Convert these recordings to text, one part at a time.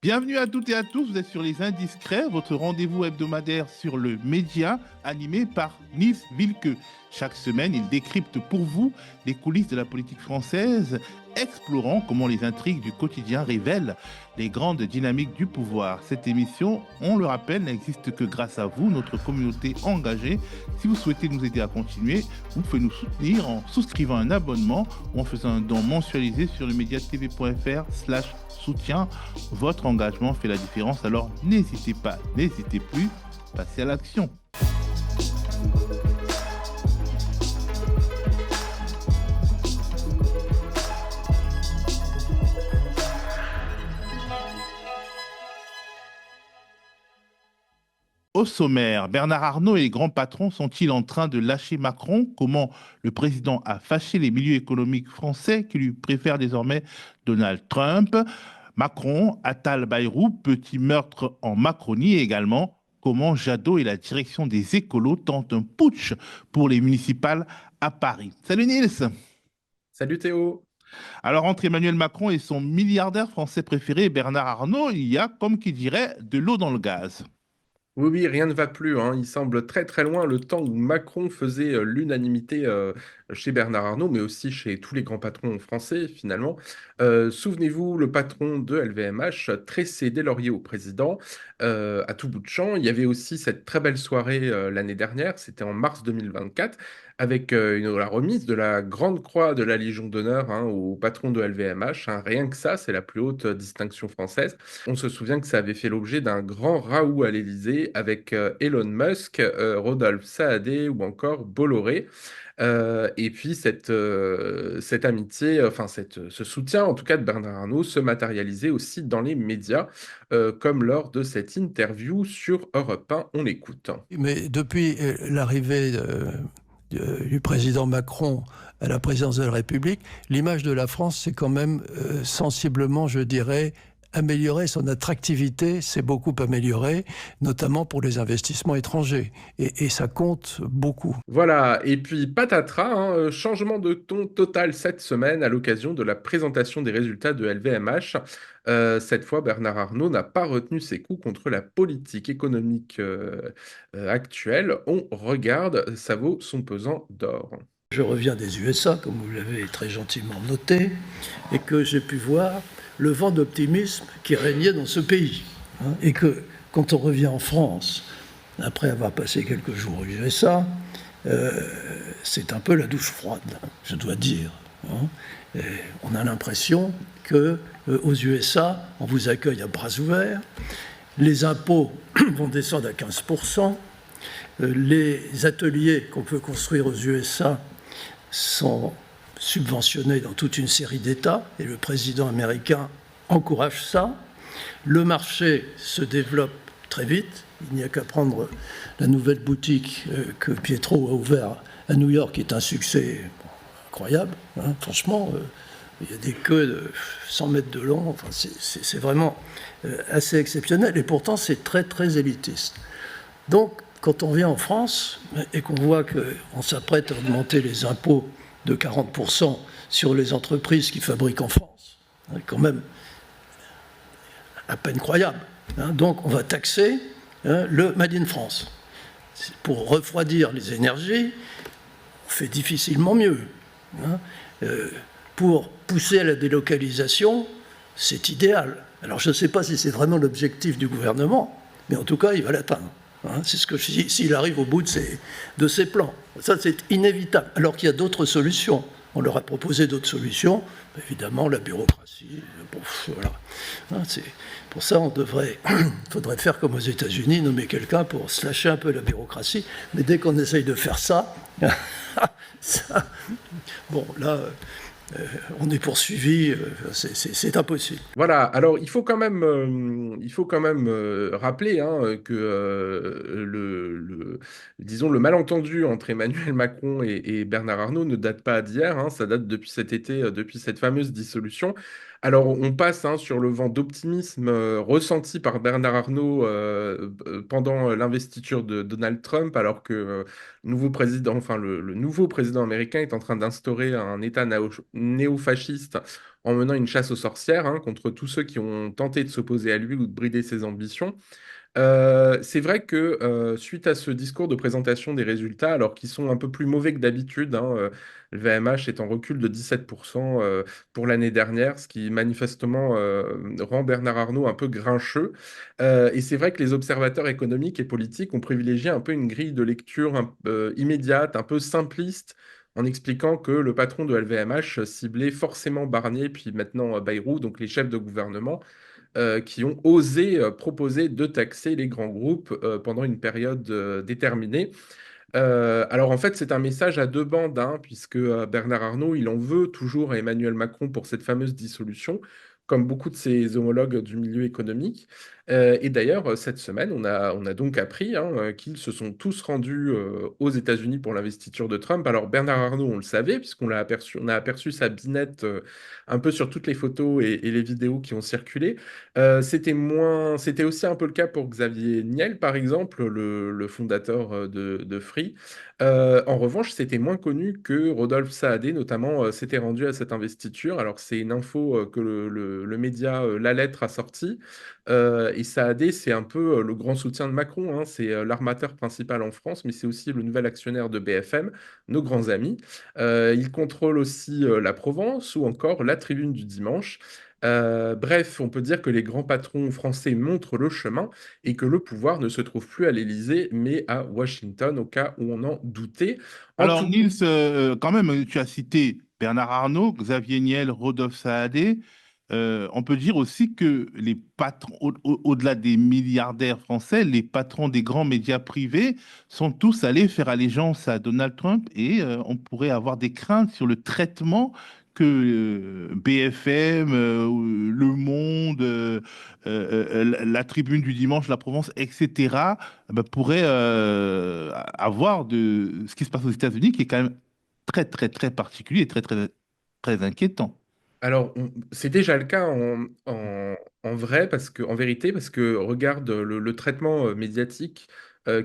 Bienvenue à toutes et à tous, vous êtes sur Les Indiscrets, votre rendez-vous hebdomadaire sur le média animé par Nice Vilqueux. Chaque semaine, il décrypte pour vous les coulisses de la politique française, explorant comment les intrigues du quotidien révèlent les grandes dynamiques du pouvoir. Cette émission, on le rappelle, n'existe que grâce à vous, notre communauté engagée. Si vous souhaitez nous aider à continuer, vous pouvez nous soutenir en souscrivant un abonnement ou en faisant un don mensualisé sur le mediatv.fr/soutien. Votre engagement fait la différence, alors n'hésitez pas, n'hésitez plus, passez à l'action. Au sommaire, Bernard Arnault et les grands patrons sont-ils en train de lâcher Macron? Comment le président a fâché les milieux économiques français qui lui préfèrent désormais Donald Trump? Macron, Attal Bayrou, petit meurtre en Macronie et également comment Jadot et la direction des écolos tentent un putsch pour les municipales à Paris. Salut Nils. Salut Théo. Alors entre Emmanuel Macron et son milliardaire français préféré Bernard Arnault, il y a, comme qui dirait, de l'eau dans le gaz. Oui, oui, rien ne va plus, hein. Il semble très très loin le temps où Macron faisait l'unanimité chez Bernard Arnault, mais aussi chez tous les grands patrons français finalement. Souvenez-vous, le patron de LVMH tressait des lauriers au président à tout bout de champ. Il y avait aussi cette très belle soirée l'année dernière, c'était en mars 2024, avec la remise de la Grande Croix de la Légion d'honneur, hein, au patron de LVMH, hein. Rien que ça, c'est la plus haute distinction française. On se souvient que ça avait fait l'objet d'un grand raout à l'Élysée avec Elon Musk, Rodolphe Saadé ou encore Bolloré. Et puis cette amitié, enfin ce soutien en tout cas de Bernard Arnault se matérialisait aussi dans les médias, comme lors de cette interview sur Europe 1. On l'écoute. Mais depuis l'arrivée du président Macron à la présidence de la République, l'image de la France s'est quand même sensiblement, je dirais, améliorée. Son attractivité s'est beaucoup améliorée, notamment pour les investissements étrangers. Et ça compte beaucoup. Voilà, et puis patatras, hein, changement de ton total cette semaine à l'occasion de la présentation des résultats de LVMH. Cette fois, Bernard Arnault n'a pas retenu ses coups contre la politique économique actuelle. On regarde, ça vaut son pesant d'or. Je reviens des USA, comme vous l'avez très gentiment noté, et que j'ai pu voir le vent d'optimisme qui régnait dans ce pays. Hein, et que quand on revient en France, après avoir passé quelques jours aux USA, c'est un peu la douche froide, je dois dire. Hein. Et on a l'impression qu'aux USA, on vous accueille à bras ouverts, les impôts vont descendre à 15%, les ateliers qu'on peut construire aux USA sont subventionnés dans toute une série d'États, et le président américain encourage ça. Le marché se développe très vite. Il n'y a qu'à prendre la nouvelle boutique que Pietro a ouverte à New York, qui est un succès incroyable. Hein. Franchement, il y a des queues de 100 mètres de long. Enfin, c'est vraiment assez exceptionnel. Et pourtant, c'est très, très élitiste. Donc, quand on vient en France et qu'on voit qu'on s'apprête à augmenter les impôts de 40% sur les entreprises qui fabriquent en France, c'est quand même à peine croyable. Hein. Donc on va taxer le Made in France. Pour refroidir les énergies, on fait difficilement mieux. Hein. Pour pousser à la délocalisation, c'est idéal. Alors je ne sais pas si c'est vraiment l'objectif du gouvernement, mais en tout cas, il va l'atteindre. Hein, c'est ce que je dis, s'il arrive au bout de ses plans. Ça, c'est inévitable. Alors qu'il y a d'autres solutions. On leur a proposé d'autres solutions. Évidemment, la bureaucratie. Bon, voilà. Hein, pour ça, faudrait faire comme aux États-Unis, nommer quelqu'un pour slasher un peu la bureaucratie. Mais dès qu'on essaye de faire ça, bon, là... on est poursuivi, c'est impossible. Voilà, alors il faut quand même rappeler, hein, que disons, le malentendu entre Emmanuel Macron et Bernard Arnault ne date pas d'hier, hein, ça date depuis cet été, depuis cette fameuse dissolution. Alors, on passe sur le vent d'optimisme ressenti par Bernard Arnault pendant l'investiture de Donald Trump, alors que nouveau président, enfin le nouveau président américain est en train d'instaurer un État néo-fasciste en menant une chasse aux sorcières contre tous ceux qui ont tenté de s'opposer à lui ou de brider ses ambitions. C'est vrai que suite à ce discours de présentation des résultats, alors qu'ils sont un peu plus mauvais que d'habitude, le VMH est en recul de 17% pour l'année dernière, ce qui manifestement rend Bernard Arnault un peu grincheux. Et c'est vrai que les observateurs économiques et politiques ont privilégié un peu une grille de lecture immédiate, un peu simpliste, en expliquant que le patron de LVMH ciblait forcément Barnier, puis maintenant Bayrou, donc les chefs de gouvernement qui ont osé proposer de taxer les grands groupes pendant une période déterminée. Alors en fait, c'est un message à deux bandes, puisque Bernard Arnault, il en veut toujours à Emmanuel Macron pour cette fameuse dissolution, comme beaucoup de ses homologues du milieu économique. Et d'ailleurs, cette semaine, on a donc appris qu'ils se sont tous rendus aux États-Unis pour l'investiture de Trump. Alors Bernard Arnault, on le savait, puisqu'on l'a aperçu, on a aperçu sa binette un peu sur toutes les photos et les vidéos qui ont circulé. C'était aussi un peu le cas pour Xavier Niel, par exemple, le fondateur de Free. En revanche, c'était moins connu que Rodolphe Saadé, notamment, s'était rendu à cette investiture. Alors, c'est une info que le média La Lettre a sortie. Et Saadé, c'est un peu le grand soutien de Macron. C'est l'armateur principal en France, mais c'est aussi le nouvel actionnaire de BFM, nos grands amis. Il contrôle aussi la Provence ou encore la Tribune du Dimanche. Bref, on peut dire que les grands patrons français montrent le chemin et que le pouvoir ne se trouve plus à l'Élysée, mais à Washington, au cas où on en doutait. En Alors, tout Niels, quand même, tu as cité Bernard Arnault, Xavier Niel, Rodolphe Saadé. On peut dire aussi que les patrons, au-delà des milliardaires français, les patrons des grands médias privés sont tous allés faire allégeance à Donald Trump et on pourrait avoir des craintes sur le traitement que BFM, Le Monde, la Tribune du Dimanche, La Provence, etc., pourraient avoir de ce qui se passe aux États-Unis, qui est quand même très, très, très particulier et très, très, très inquiétant. Alors, c'est déjà le cas en vrai, en vérité, parce que regarde le traitement médiatique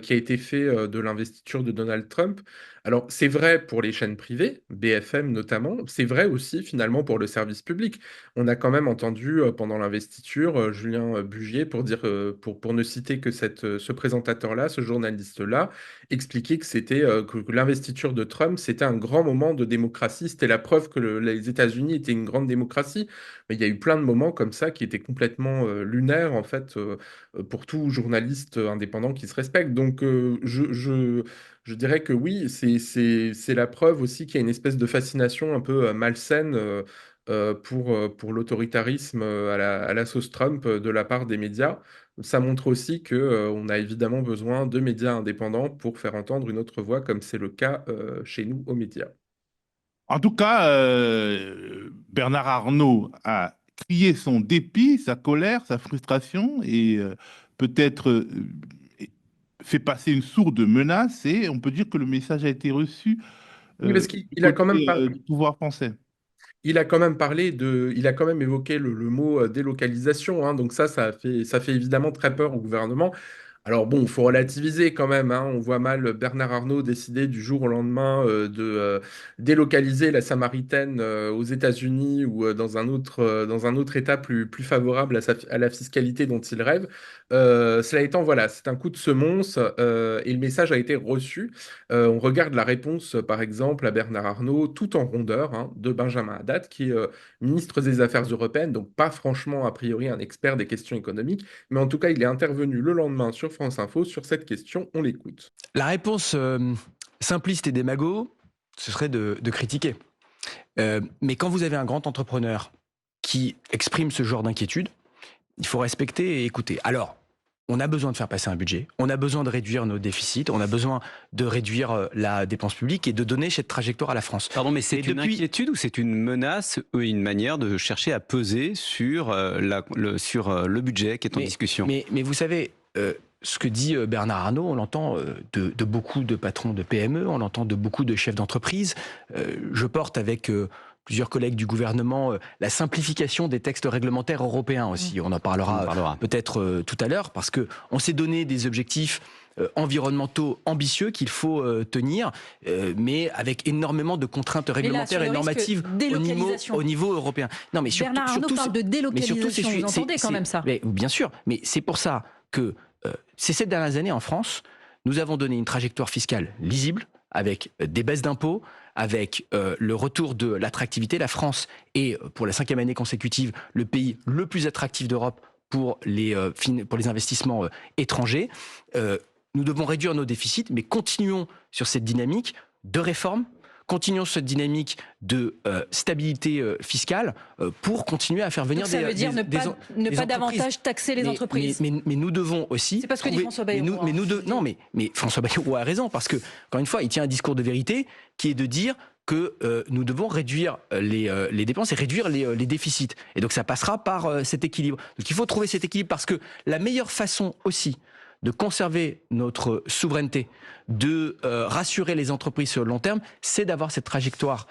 qui a été fait de l'investiture de Donald Trump. Alors, c'est vrai pour les chaînes privées, BFM notamment, c'est vrai aussi finalement pour le service public. On a quand même entendu pendant l'investiture Julien Bugier pour dire, pour ne citer que ce présentateur-là, ce journaliste-là, expliquer que que l'investiture de Trump, c'était un grand moment de démocratie. C'était la preuve que les États-Unis étaient une grande démocratie. Mais il y a eu plein de moments comme ça qui étaient complètement lunaires, en fait, pour tout journaliste indépendant qui se respecte. Donc, je dirais que oui, c'est la preuve aussi qu'il y a une espèce de fascination un peu malsaine pour l'autoritarisme à la sauce Trump de la part des médias. Ça montre aussi que, on a évidemment besoin de médias indépendants pour faire entendre une autre voix, comme c'est le cas chez nous aux médias. En tout cas, Bernard Arnault a crié son dépit, sa colère, sa frustration et peut-être fait passer une sourde menace et on peut dire que le message a été reçu Oui, parce du qu'il a quand même côté pas, du pouvoir français. il a quand même il a quand même évoqué le mot délocalisation, donc ça fait évidemment très peur au gouvernement. Alors bon, il faut relativiser quand même, On voit mal Bernard Arnault décider du jour au lendemain de délocaliser la Samaritaine aux États-Unis ou dans un autre État plus favorable à la fiscalité dont il rêve. Cela étant, voilà, c'est un coup de semonce et le message a été reçu. On regarde la réponse, par exemple, à Bernard Arnault, tout en rondeur, de Benjamin Haddad, qui est ministre des Affaires européennes, donc pas franchement, a priori, un expert des questions économiques, mais en tout cas, il est intervenu le lendemain sur France Info sur cette question. On l'écoute. La réponse simpliste et démago, ce serait de critiquer. Mais quand vous avez un grand entrepreneur qui exprime ce genre d'inquiétude, il faut respecter et écouter. Alors, on a besoin de faire passer un budget, on a besoin de réduire nos déficits, on a besoin de réduire la dépense publique et de donner cette trajectoire à la France. Pardon, mais c'est une inquiétude ou c'est une menace ou une manière de chercher à peser sur, le budget qui est en discussion? Mais vous savez, ce que dit Bernard Arnault, on l'entend de beaucoup de patrons de PME, on l'entend de beaucoup de chefs d'entreprise. Je porte avec plusieurs collègues du gouvernement, la simplification des textes réglementaires européens aussi. On en parlera peut-être tout à l'heure, parce qu'on s'est donné des objectifs environnementaux ambitieux qu'il faut tenir, mais avec énormément de contraintes réglementaires et normatives au niveau européen. Non, mais Bernard Arnault parle de délocalisation, vous entendez quand même ça. Bien sûr, mais c'est pour ça que ces 7 dernières années en France, nous avons donné une trajectoire fiscale lisible, avec des baisses d'impôts, avec le retour de l'attractivité. La France est, pour la 5e année consécutive, le pays le plus attractif d'Europe pour les investissements étrangers. Nous devons réduire nos déficits, mais continuons sur cette dynamique de réforme, continuons cette dynamique de stabilité fiscale pour continuer à faire venir ça veut dire ne pas davantage taxer les entreprises. Mais nous devons aussi... C'est pas ce que dit François Bayrou. Mais François Bayrou a raison, parce que, encore une fois, il tient un discours de vérité qui est de dire que nous devons réduire les dépenses et réduire les déficits. Et donc ça passera par cet équilibre. Donc il faut trouver cet équilibre, parce que la meilleure façon aussi de conserver notre souveraineté, de rassurer les entreprises sur le long terme, c'est d'avoir cette trajectoire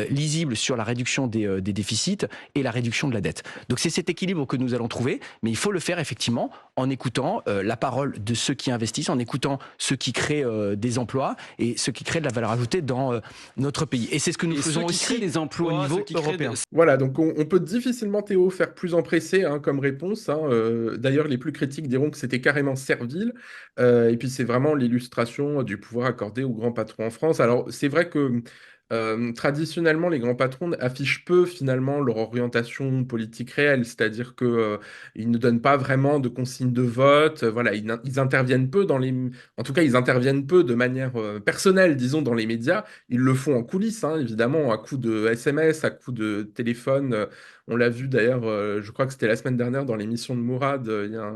lisible sur la réduction des déficits et la réduction de la dette. Donc c'est cet équilibre que nous allons trouver, mais il faut le faire effectivement en écoutant la parole de ceux qui investissent, en écoutant ceux qui créent des emplois et ceux qui créent de la valeur ajoutée dans notre pays. Et c'est ce que nous faisons aussi des emplois, au niveau européen. Voilà, donc on peut difficilement, Théo, faire plus empressé comme réponse. D'ailleurs, les plus critiques diront que c'était carrément servile. Et puis c'est vraiment l'illustration du pouvoir accordé aux grands patrons en France. Alors c'est vrai que traditionnellement, les grands patrons affichent peu finalement leur orientation politique réelle, c'est-à-dire que ils ne donnent pas vraiment de consignes de vote. Voilà, ils interviennent peu en tout cas, ils interviennent peu de manière personnelle, disons, dans les médias. Ils le font en coulisses, évidemment, à coups de SMS, à coups de téléphone. On l'a vu d'ailleurs, je crois que c'était la semaine dernière dans l'émission de Mourad, il y a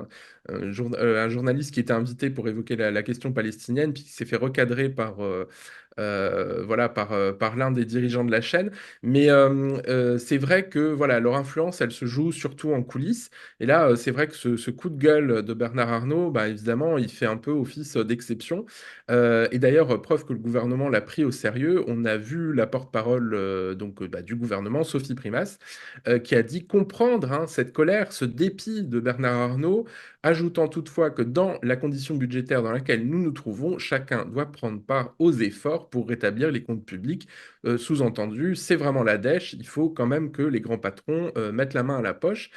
un journaliste qui était invité pour évoquer la question palestinienne, puis qui s'est fait recadrer par l'un des dirigeants de la chaîne. Mais c'est vrai que voilà, leur influence, elle se joue surtout en coulisses. Et là, c'est vrai que ce coup de gueule de Bernard Arnault, bah, évidemment, il fait un peu office d'exception. Et d'ailleurs, preuve que le gouvernement l'a pris au sérieux, on a vu la porte-parole du gouvernement, Sophie Primas, qui a dit comprendre cette colère, ce dépit de Bernard Arnault, ajoutant toutefois que dans la condition budgétaire dans laquelle nous nous trouvons, chacun doit prendre part aux efforts pour rétablir les comptes publics. Sous-entendu, c'est vraiment la dèche, il faut quand même que les grands patrons mettent la main à la poche.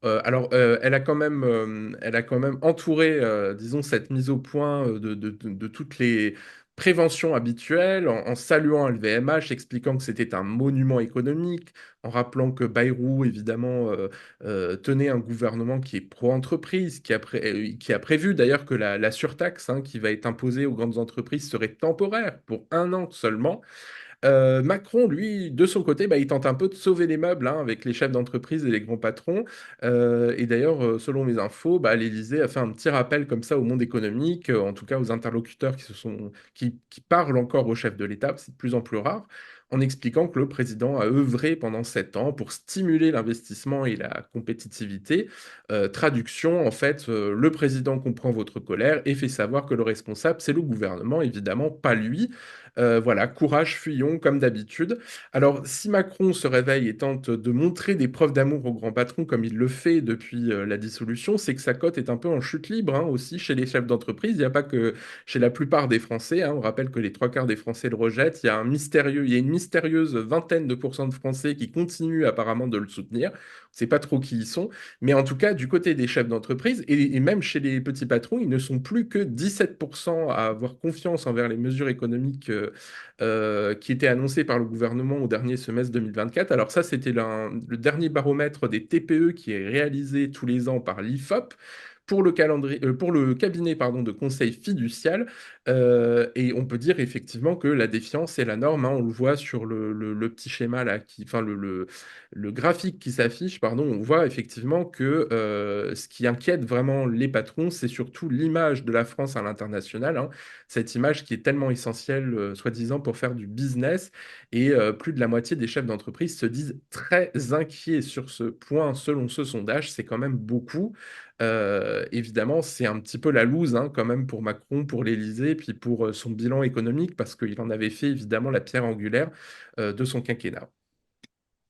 Elle a quand même entouré, disons, cette mise au point de toutes les préventions habituelles, en saluant LVMH, expliquant que c'était un monument économique, en rappelant que Bayrou, évidemment, tenait un gouvernement qui est pro-entreprise, qui a prévu d'ailleurs que la surtaxe qui va être imposée aux grandes entreprises serait temporaire pour 1 an seulement. Macron, lui, de son côté, il tente un peu de sauver les meubles avec les chefs d'entreprise et les grands patrons. Et d'ailleurs, selon mes infos, l'Élysée a fait un petit rappel comme ça au monde économique, en tout cas aux interlocuteurs qui parlent encore au chef de l'État, c'est de plus en plus rare, en expliquant que le président a œuvré pendant 7 ans pour stimuler l'investissement et la compétitivité. Traduction, en fait, le président comprend votre colère et fait savoir que le responsable, c'est le gouvernement, évidemment, pas lui. Voilà, courage, fuyons, comme d'habitude. Alors, si Macron se réveille et tente de montrer des preuves d'amour au grand patron, comme il le fait depuis la dissolution, c'est que sa cote est un peu en chute libre aussi chez les chefs d'entreprise. Il n'y a pas que chez la plupart des Français. On rappelle que les 3/4 des Français le rejettent. Il y a une mystérieuse vingtaine de pourcents de Français qui continuent apparemment de le soutenir. On ne sait pas trop qui ils sont. Mais en tout cas, du côté des chefs d'entreprise, et même chez les petits patrons, ils ne sont plus que 17% à avoir confiance envers les mesures économiques qui étaient annoncées par le gouvernement au dernier semestre 2024. Alors ça, c'était le dernier baromètre des TPE qui est réalisé tous les ans par l'IFOP pour le cabinet de conseil fiducial. Et on peut dire effectivement que la défiance est la norme. On le voit sur le petit schéma là, le graphique qui s'affiche, pardon. On voit effectivement que ce qui inquiète vraiment les patrons, c'est surtout l'image de la France à l'international. Cette image qui est tellement essentielle, soi-disant, pour faire du business. Et plus de la moitié des chefs d'entreprise se disent très inquiets sur ce point, selon ce sondage. C'est quand même beaucoup. Évidemment, c'est un petit peu la loose quand même pour Macron, pour l'Élysée, puis pour son bilan économique, parce qu'il en avait fait évidemment la pierre angulaire de son quinquennat.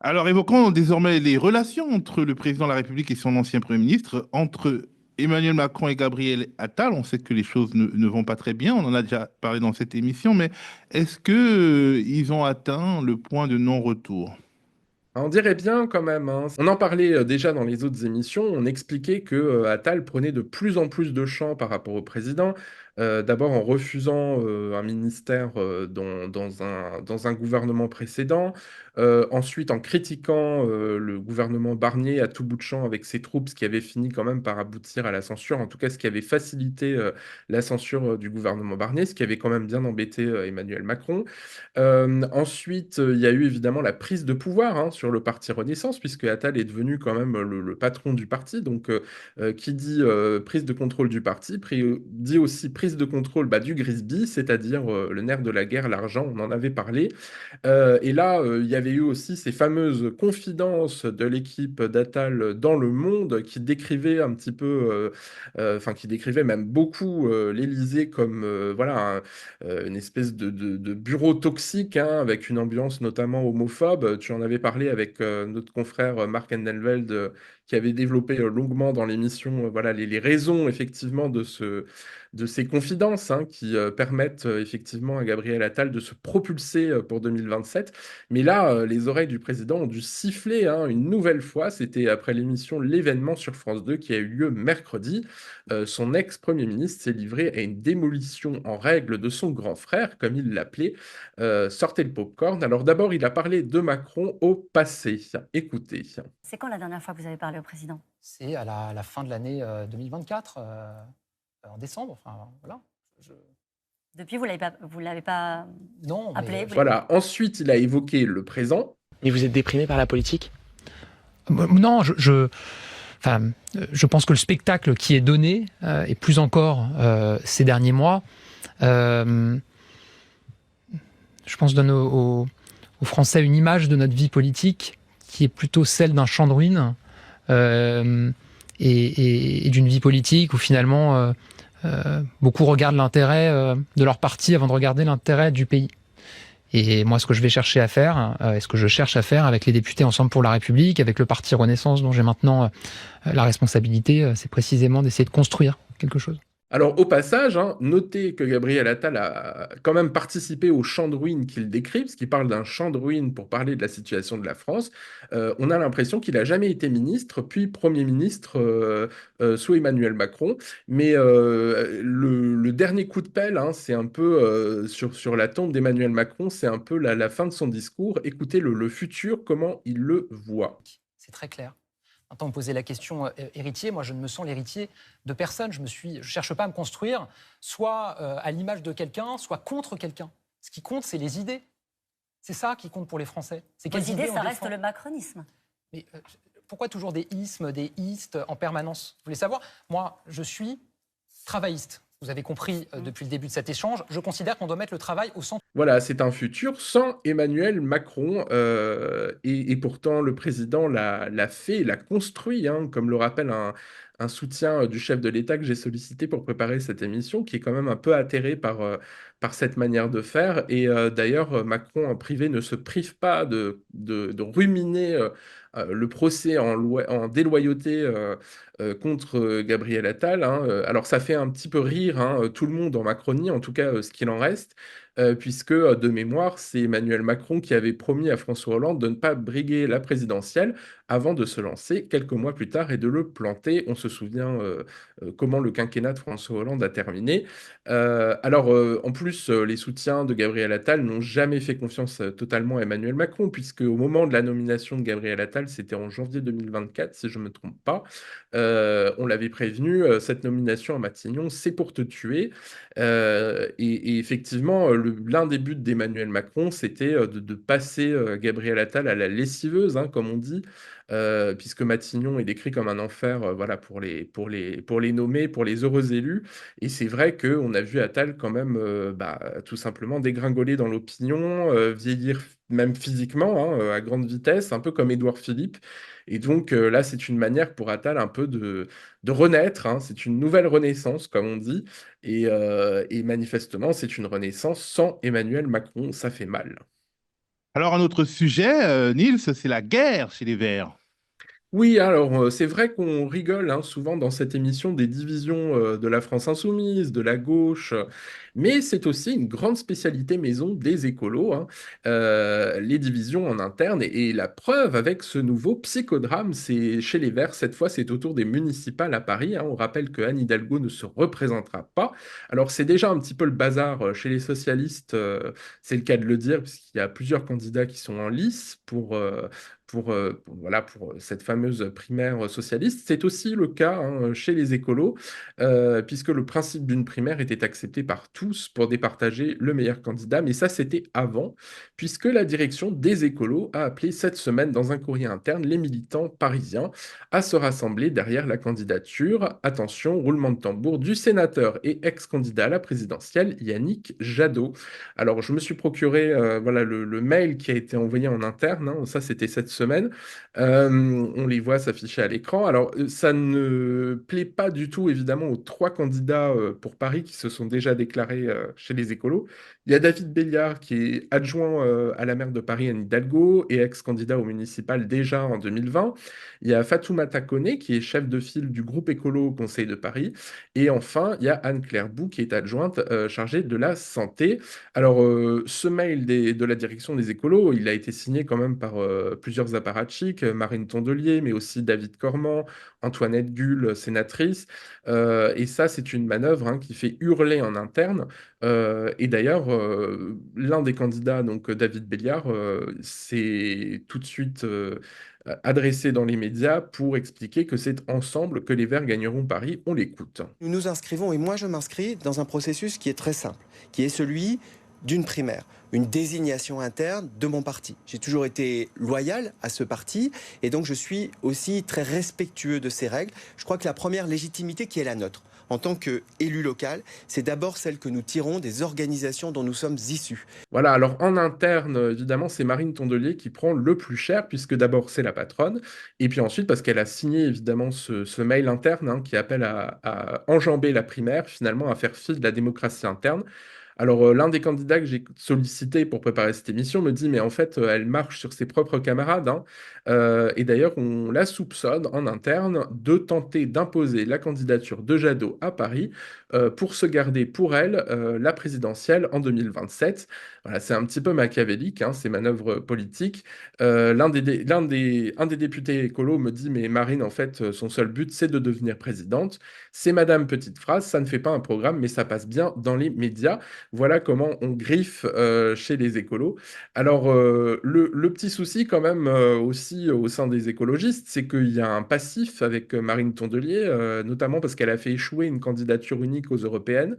Alors, évoquons désormais les relations entre le président de la République et son ancien Premier ministre, entre Emmanuel Macron et Gabriel Attal. On sait que les choses ne vont pas très bien, on en a déjà parlé dans cette émission, mais est-ce que ils ont atteint le point de non-retour? On dirait bien quand même, hein. On en parlait déjà dans les autres émissions, on expliquait que Attal prenait de plus en plus de champs par rapport au président. D'abord en refusant un ministère dans un gouvernement précédent, ensuite en critiquant le gouvernement Barnier à tout bout de champ avec ses troupes, ce qui avait fini quand même par aboutir à la censure, en tout cas ce qui avait facilité la censure du gouvernement Barnier, ce qui avait quand même bien embêté Emmanuel Macron. Ensuite, il y a eu évidemment la prise de pouvoir sur le parti Renaissance, puisque Attal est devenu quand même le patron du parti. Donc, qui dit prise de contrôle du parti, dit aussi prise de contrôle du Grisby, c'est-à-dire le nerf de la guerre, l'argent, on en avait parlé. Et là, il y avait eu aussi ces fameuses confidences de l'équipe d'Attal dans Le Monde qui décrivaient un petit peu, enfin qui décrivaient même beaucoup l'Élysée comme voilà une espèce de bureau toxique avec une ambiance notamment homophobe. Tu en avais parlé avec notre confrère Marc Endelveld qui avait développé longuement dans l'émission voilà les raisons effectivement de ces confidences qui permettent effectivement à Gabriel Attal de se propulser pour 2027. Mais là, les oreilles du président ont dû siffler une nouvelle fois. C'était après l'émission L'événement sur France 2 qui a eu lieu mercredi. Son ex-premier ministre s'est livré à une démolition en règle de son grand frère, comme il l'appelait. Sortez le popcorn. Alors d'abord, il a parlé de Macron au passé. Écoutez. C'est quand la dernière fois que vous avez parlé au président? C'est à la fin de l'année 2024, en décembre. Enfin, voilà. Depuis, vous l'avez pas Non, appelé? Voilà. Ensuite, il a évoqué le présent. Et vous êtes déprimé par la politique? Non, je pense que le spectacle qui est donné, et plus encore ces derniers mois, je pense donne aux Français une image de notre vie politique qui est plutôt celle d'un champ de ruines et d'une vie politique où finalement beaucoup regardent l'intérêt de leur parti avant de regarder l'intérêt du pays. Et moi, ce que je vais chercher à faire, et ce que je cherche à faire avec les députés Ensemble pour la République, avec le parti Renaissance dont j'ai maintenant la responsabilité, c'est précisément d'essayer de construire quelque chose. Alors, au passage, notez que Gabriel Attal a quand même participé au champ de ruines qu'il décrit, parce qu'il parle d'un champ de ruines pour parler de la situation de la France. On a l'impression qu'il n'a jamais été ministre, puis Premier ministre sous Emmanuel Macron. Mais le dernier coup de pelle, c'est un peu sur la tombe d'Emmanuel Macron, c'est un peu la fin de son discours. Écoutez le futur, comment il le voit. C'est très clair. Quand on me posait la question héritier, moi je ne me sens l'héritier de personne. Je cherche pas à me construire, soit à l'image de quelqu'un, soit contre quelqu'un. Ce qui compte, c'est les idées. C'est ça qui compte pour les Français. Vos idées, ça reste le macronisme. Mais pourquoi toujours des ismes, des istes en permanence? Vous voulez savoir? Moi, je suis travailliste. Vous avez compris depuis le début de cet échange, je considère qu'on doit mettre le travail au centre. Voilà, c'est un futur sans Emmanuel Macron. Et pourtant, le président l'a fait, l'a construit, comme le rappelle un soutien du chef de l'État que j'ai sollicité pour préparer cette émission, qui est quand même un peu atterré par cette manière de faire. Et d'ailleurs, Macron en privé ne se prive pas de ruminer le procès en déloyauté contre Gabriel Attal. Alors ça fait un petit peu rire tout le monde en Macronie, en tout cas ce qu'il en reste. Puisque de mémoire, c'est Emmanuel Macron qui avait promis à François Hollande de ne pas briguer la présidentielle avant de se lancer quelques mois plus tard et de le planter. On se souvient comment le quinquennat de François Hollande a terminé. Alors, en plus, les soutiens de Gabriel Attal n'ont jamais fait confiance totalement à Emmanuel Macron, puisque au moment de la nomination de Gabriel Attal, c'était en janvier 2024, si je ne me trompe pas, on l'avait prévenu, cette nomination à Matignon, c'est pour te tuer. Et effectivement, l'un des buts d'Emmanuel Macron, c'était de passer Gabriel Attal à la lessiveuse, comme on dit, puisque Matignon est décrit comme un enfer voilà, pour les nommer, pour les heureux élus. Et c'est vrai qu'on a vu Attal quand même tout simplement dégringoler dans l'opinion, vieillir même physiquement à grande vitesse, un peu comme Édouard Philippe. Et donc là, c'est une manière pour Attal un peu de renaître. C'est une nouvelle renaissance, comme on dit. Et manifestement, c'est une renaissance sans Emmanuel Macron. Ça fait mal. Alors, un autre sujet, Niels, c'est la guerre chez les Verts. Oui, alors c'est vrai qu'on rigole hein, souvent dans cette émission des divisions de la France insoumise, de la gauche, mais c'est aussi une grande spécialité maison des écolos, hein, les divisions en interne, et la preuve avec ce nouveau psychodrame, c'est chez les Verts, cette fois c'est autour des municipales à Paris, hein. On rappelle que Anne Hidalgo ne se représentera pas. Alors c'est déjà un petit peu le bazar chez les socialistes, c'est le cas de le dire, puisqu'il y a plusieurs candidats qui sont en lice pour cette fameuse primaire socialiste. C'est aussi le cas hein, chez les écolos, puisque le principe d'une primaire était accepté par tous pour départager le meilleur candidat, mais ça c'était avant, puisque la direction des écolos a appelé cette semaine dans un courrier interne les militants parisiens à se rassembler derrière la candidature, attention, roulement de tambour, du sénateur et ex-candidat à la présidentielle Yannick Jadot. Alors je me suis procuré le mail qui a été envoyé en interne, hein, ça c'était cette semaine. On les voit s'afficher à l'écran. Alors, ça ne plaît pas du tout, évidemment, aux trois candidats pour Paris qui se sont déjà déclarés chez les écolos. Il y a David Béliard, qui est adjoint à la maire de Paris, Anne Hidalgo, et ex-candidat au municipal déjà en 2020. Il y a Fatoumata Koné, qui est chef de file du groupe écolo au Conseil de Paris. Et enfin, il y a Anne-Claire Bou, qui est adjointe chargée de la santé. Alors, ce mail de la direction des écolos, il a été signé quand même par plusieurs apparatchiks, Marine Tondelier, mais aussi David Cormand, Antoinette Gull, sénatrice. Et ça, c'est une manœuvre hein, qui fait hurler en interne. Et d'ailleurs, l'un des candidats, donc David Béliard, s'est tout de suite adressé dans les médias pour expliquer que c'est ensemble que les Verts gagneront Paris. On l'écoute. Nous nous inscrivons, et moi je m'inscris dans un processus qui est très simple, qui est celui d'une primaire, une désignation interne de mon parti. J'ai toujours été loyal à ce parti et donc je suis aussi très respectueux de ces règles. Je crois que la première légitimité qui est la nôtre, en tant qu'élu local, c'est d'abord celle que nous tirons des organisations dont nous sommes issus. Voilà, alors en interne, évidemment, c'est Marine Tondelier qui prend le plus cher, puisque d'abord c'est la patronne, et puis ensuite parce qu'elle a signé évidemment ce mail interne hein, qui appelle à enjamber la primaire, finalement à faire fi de la démocratie interne. Alors, l'un des candidats que j'ai sollicité pour préparer cette émission me dit, mais en fait, elle marche sur ses propres camarades, hein. Et d'ailleurs, on la soupçonne en interne de tenter d'imposer la candidature de Jadot à Paris pour se garder pour elle la présidentielle en 2027. Voilà, c'est un petit peu machiavélique, hein, ces manœuvres politiques. Un des députés écolos me dit, mais Marine, en fait, son seul but, c'est de devenir présidente. C'est Madame Petite Phrase, ça ne fait pas un programme, mais ça passe bien dans les médias. Voilà comment on griffe chez les écolos. Alors, le petit souci quand même aussi au sein des écologistes, c'est qu'il y a un passif avec Marine Tondelier, notamment parce qu'elle a fait échouer une candidature unique aux européennes.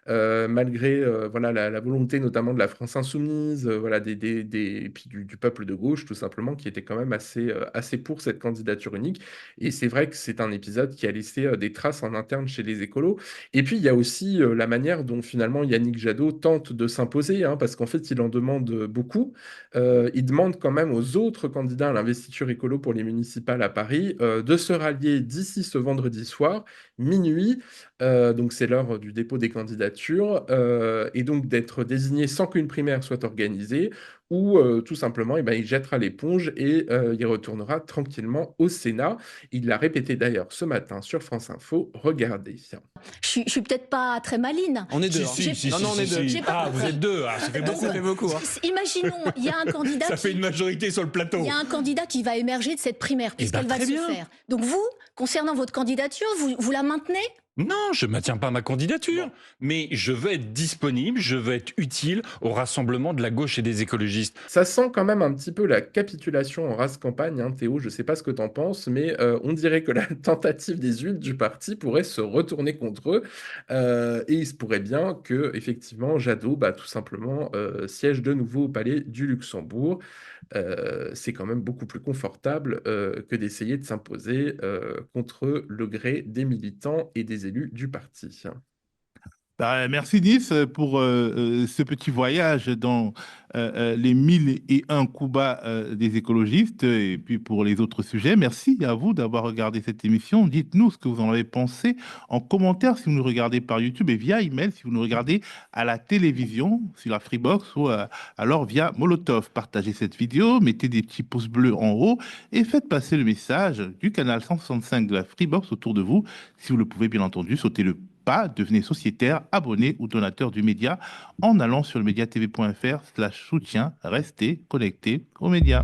Malgré voilà, la volonté notamment de la France insoumise, voilà, et puis du peuple de gauche tout simplement, qui était quand même assez pour cette candidature unique. Et c'est vrai que c'est un épisode qui a laissé des traces en interne chez les écolos. Et puis il y a aussi la manière dont finalement Yannick Jadot tente de s'imposer, hein, parce qu'en fait il en demande beaucoup. Il demande quand même aux autres candidats à l'investiture écolo pour les municipales à Paris de se rallier d'ici ce vendredi soir, minuit. Donc c'est l'heure du dépôt des candidatures, et donc d'être désigné sans qu'une primaire soit organisée, ou tout simplement, eh ben, il jettera l'éponge et il retournera tranquillement au Sénat. Il l'a répété d'ailleurs ce matin sur France Info. Regardez. Je suis peut-être pas très maline. On est deux. Non, on est deux. Ah, vous êtes deux. Ah, ça fait beaucoup. Ça fait beaucoup. Hein. Imaginons, il y a un candidat. Ça fait une majorité sur le plateau. Il y a un candidat qui va émerger de cette primaire, puisqu'elle va se faire. Donc vous, concernant votre candidature, vous la maintenez ? Non, je ne maintiens pas ma candidature, mais je veux être disponible, je veux être utile au rassemblement de la gauche et des écologistes. Ça sent quand même un petit peu la capitulation en race campagne, hein, Théo, je ne sais pas ce que tu en penses, mais on dirait que la tentative des huiles du parti pourrait se retourner contre eux, et il se pourrait bien que, effectivement, Jadot, tout simplement, siège de nouveau au palais du Luxembourg. C'est quand même beaucoup plus confortable que d'essayer de s'imposer contre le gré des militants et des élus du parti. Merci Nice pour ce petit voyage dans les 1001 coups bas des écologistes et puis pour les autres sujets. Merci à vous d'avoir regardé cette émission. Dites-nous ce que vous en avez pensé en commentaire si vous nous regardez par YouTube et via email si vous nous regardez à la télévision sur la Freebox ou alors via Molotov. Partagez cette vidéo, mettez des petits pouces bleus en haut et faites passer le message du canal 165 de la Freebox autour de vous. Si vous le pouvez bien entendu, sautez le pas, devenez sociétaire, abonné ou donateur du média en allant sur le mediatv.fr/soutien. Restez connectés aux médias.